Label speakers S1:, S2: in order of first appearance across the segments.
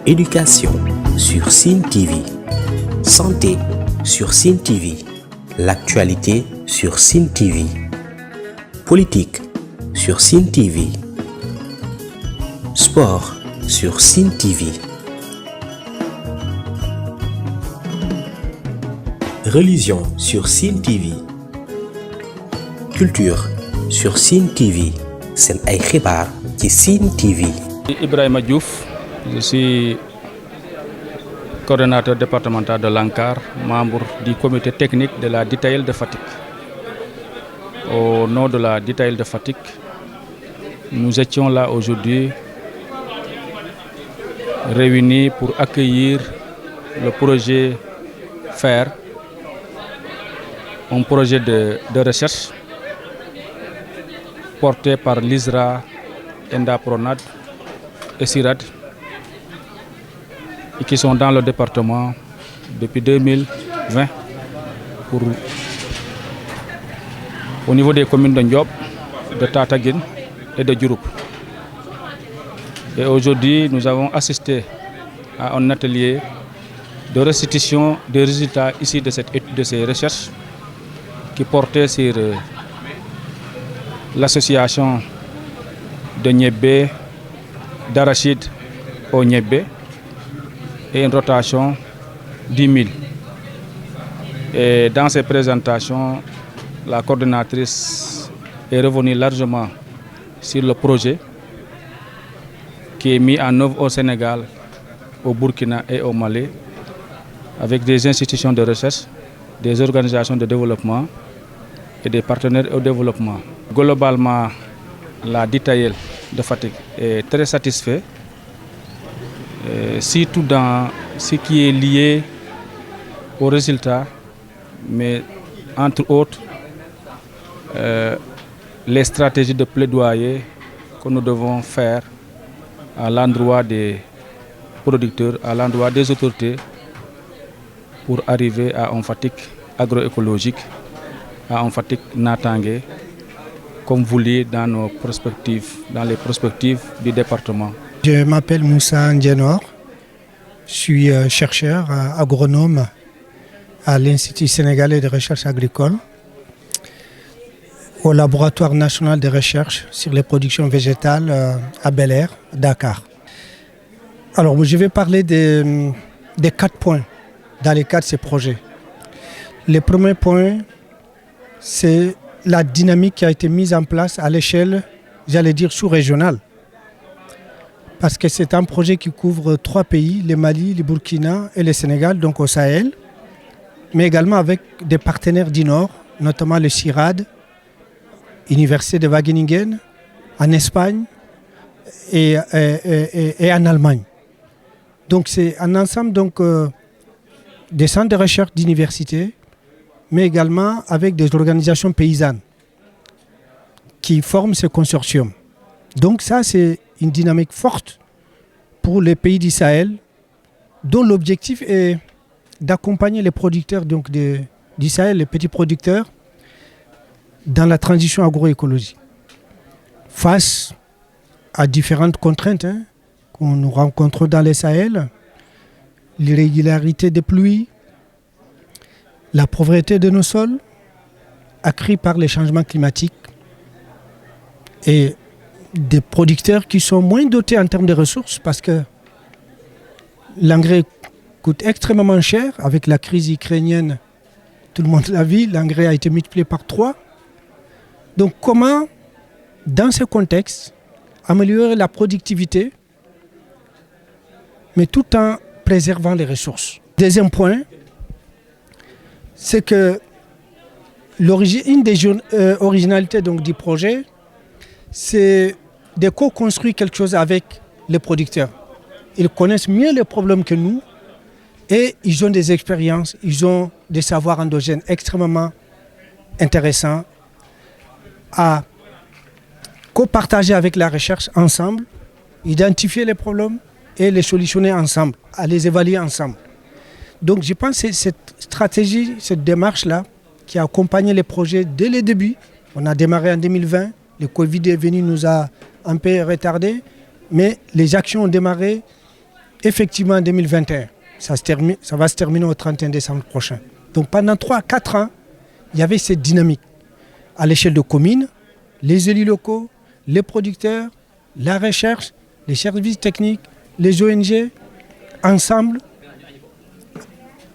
S1: Éducation sur Sen TV. Santé sur Sen TV. L'actualité sur Sen TV. Politique sur Sen TV. Sport sur Sen TV. Religion sur Sen TV. Culture sur Sen TV. Sen ay xibaar ci Sen TV.
S2: Ibrahima Diouf, je suis coordonnateur départemental de l'ANCAR, membre du comité technique de la DITAEL de Fatick. Au nom de la DITAEL de Fatick, nous étions là aujourd'hui réunis pour accueillir le projet FAIR, un projet de recherche porté par l'ISRA, ENDA-PRONAD et CIRAD, et qui sont dans le département depuis 2020 au niveau des communes de Ndiop, de Tataguine et de Diouroup. Et aujourd'hui, nous avons assisté à un atelier de restitution des résultats ici de ces recherches qui portaient sur l'association de Niébé, d'arachide au Niébé et une rotation 10 000. Et dans ces présentations, la coordonnatrice est revenue largement sur le projet qui est mis en œuvre au Sénégal, au Burkina et au Mali, avec des institutions de recherche, des organisations de développement et des partenaires au développement. Globalement, la DITAEL de Fatick est très satisfait, surtout dans ce qui est lié aux résultats, mais entre autres, les stratégies de plaidoyer que nous devons faire à l'endroit des producteurs, à l'endroit des autorités, pour arriver à un Fatick agroécologique, à un Fatick natangué, comme voulu dans nos perspectives, dans les perspectives du département.
S3: Je m'appelle Moussa Ndienor, je suis chercheur agronome à l'Institut sénégalais de recherche agricole, au laboratoire national de recherche sur les productions végétales à Bel Air, Dakar. Alors, je vais parler des 4 points dans les cadres de ces projets. Le premier point, c'est la dynamique qui a été mise en place à l'échelle, j'allais dire, sous-régionale. Parce que c'est un projet qui couvre 3 pays, le Mali, le Burkina et le Sénégal, donc au Sahel, mais également avec des partenaires du Nord, notamment le CIRAD, Université de Wageningen, en Espagne et en Allemagne. Donc c'est un ensemble des centres de recherche d'université, mais également avec des organisations paysannes qui forment ce consortium. Donc ça, c'est une dynamique forte pour les pays du Sahel, dont l'objectif est d'accompagner les producteurs du Sahel, les petits producteurs, dans la transition agroécologique, face à différentes contraintes qu'on nous rencontre dans les Sahel, l'irrégularité des pluies, la pauvreté de nos sols, accrue par les changements climatiques, et des producteurs qui sont moins dotés en termes de ressources parce que l'engrais coûte extrêmement cher. Avec la crise ukrainienne, tout le monde l'a vu, l'engrais a été multiplié par 3. Donc comment, dans ce contexte, améliorer la productivité, mais tout en préservant les ressources. Deuxième point, c'est que une des originalités du projet, c'est de co-construire quelque chose avec les producteurs. Ils connaissent mieux les problèmes que nous et ils ont des expériences, ils ont des savoirs endogènes extrêmement intéressants à co-partager avec la recherche ensemble, identifier les problèmes et les solutionner ensemble, à les évaluer ensemble. Donc je pense que c'est cette stratégie, cette démarche-là qui a accompagné les projets dès le début. On a démarré en 2020, le Covid est venu, nous a un peu retardé, mais les actions ont démarré effectivement en 2021. Ça va se terminer au 31 décembre prochain. Donc pendant 3-4 ans, il y avait cette dynamique à l'échelle de communes, les élus locaux, les producteurs, la recherche, les services techniques, les ONG, ensemble,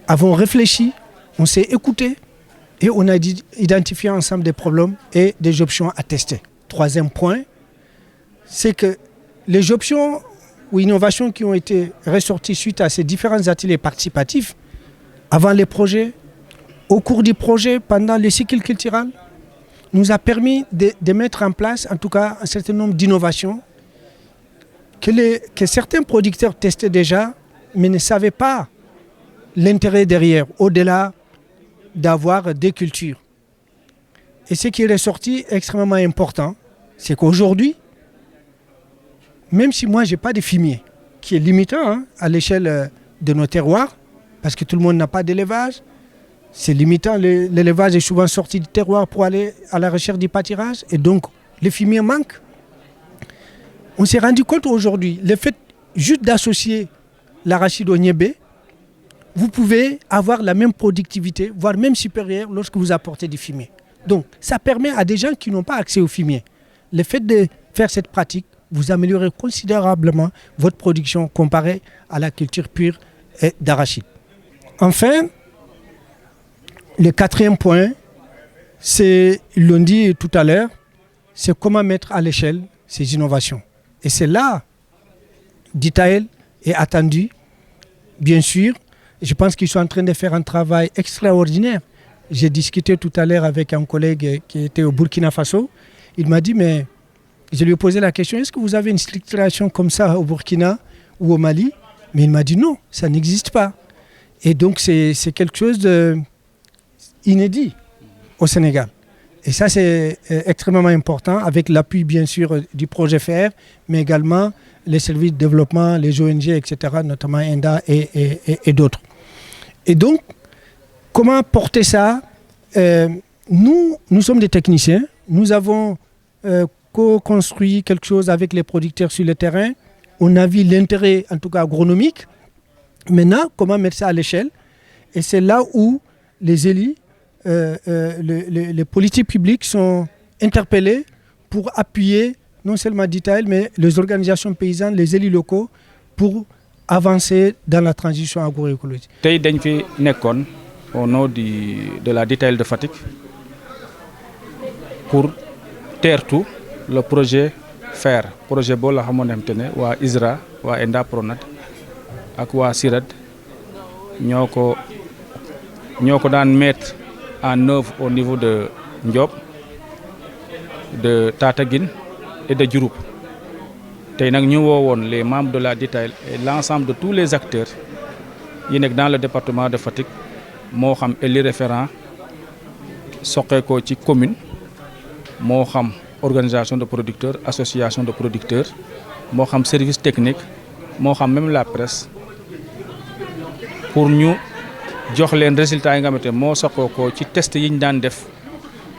S3: avons réfléchi, on s'est écouté et on a identifié ensemble des problèmes et des options à tester. Troisième point, c'est que les options ou innovations qui ont été ressorties suite à ces différents ateliers participatifs, avant les projets, au cours du projet, pendant le cycle culturel, nous a permis de mettre en place, en tout cas, un certain nombre d'innovations que certains producteurs testaient déjà, mais ne savaient pas l'intérêt derrière, au-delà d'avoir des cultures. Et ce qui est ressorti extrêmement important, c'est qu'aujourd'hui, même si moi je n'ai pas de fumier, qui est limitant à l'échelle de nos terroirs, parce que tout le monde n'a pas d'élevage, c'est limitant, l'élevage est souvent sorti du terroir pour aller à la recherche du pâturage, et donc le fumier manque. On s'est rendu compte aujourd'hui, le fait juste d'associer l'arachide au niébé, vous pouvez avoir la même productivité, voire même supérieure lorsque vous apportez du fumier. Donc ça permet à des gens qui n'ont pas accès au fumier, le fait de faire cette pratique, vous améliorez considérablement votre production comparée à la culture pure d'arachide. Enfin, le quatrième point, c'est, ils l'ont dit tout à l'heure, c'est comment mettre à l'échelle ces innovations. Et c'est là, Ditaël est attendu, bien sûr. Je pense qu'ils sont en train de faire un travail extraordinaire. J'ai discuté tout à l'heure avec un collègue qui était au Burkina Faso. Il m'a dit, mais je lui ai posé la question, est-ce que vous avez une structuration comme ça au Burkina ou au Mali? Mais il m'a dit non, ça n'existe pas. Et donc c'est quelque chose d'inédit au Sénégal. Et ça c'est extrêmement important avec l'appui bien sûr du projet FR, mais également les services de développement, les ONG, etc., notamment ENDA et d'autres. Et donc, comment porter ça? Nous sommes des techniciens, nous avons co-construit quelque chose avec les producteurs sur le terrain. On a vu l'intérêt, en tout cas agronomique. Maintenant, comment mettre ça à l'échelle? Et c'est là où les élus, les politiques publiques sont interpellés pour appuyer non seulement Ditaël, mais les organisations paysannes, les élus locaux, pour avancer dans la transition agroécologique.
S2: Tey dañ fi nekkoon au nom de la Ditaël de Fatick pour teertu le projet FAIRE projet boo la xamoon ne waa ISRA waa ENDA PRONAT ak waa SIRAD ñoo ko daan mettre en œuvre au niveau de Ndiop, de Tataguine et de Diouroup. Tey nag ñu woowoon les membres de la Ditaël et l'ensemble de tous les acteurs yi nekk dans le département de Fatick moo xam élu référent soqeekoo ci commune moo xam organisation de producteurs, association de producteurs, moo xam service technique, moo xam même la presse, pour ñu jox leen résultats yi nga xamante moo soqeekoo ci test yi ñu daan def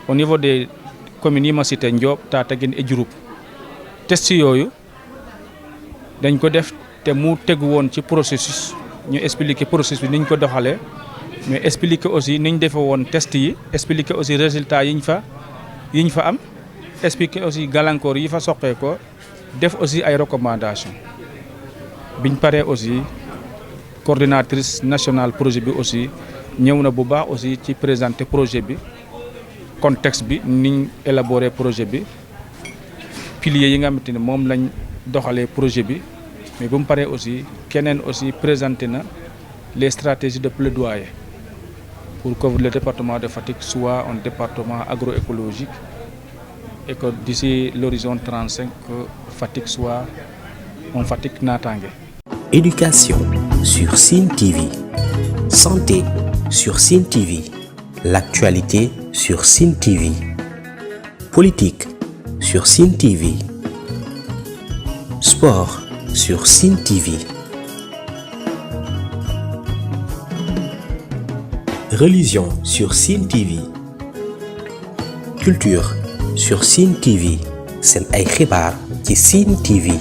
S2: au niveau des communes yi ma cité Ndiop, Tataguine et Diouroup. Test yooyu dañ ko def te mu tegu woon ci processus ñu expliquer processus bi ni ñu ko doxalee, mais expliquer aussi ni ñu defee woon test yi, expliquer aussi résultats yi ñu fa am, expliquer aussi gàllankoor yi fa soqee ko, def aussi ay recommandations. Biñ paree aussi coordinatrice nationale projet bi aussi ñëw na bu baax aussi ci présenter projet bi, contexte bi niñ élaborer projet bi, piliers yi nga xamante ne moom lañ doxalee projet bi, mais bu mu paree aussi keneen aussi présenté na les stratégies de plaidoyer pour que le département de Fatick soit un département agroécologique et que d'ici l'horizon 35 que Fatick soit un Fatick naataange.
S1: Éducation sur Sine TV, santé sur Sine TV, l'actualité sur Sine TV, politique sur Sine TV, sport sur Sine TV, religion sur Sine TV, culture sur Sine TV. Seen ay xibaar ci Sine TV.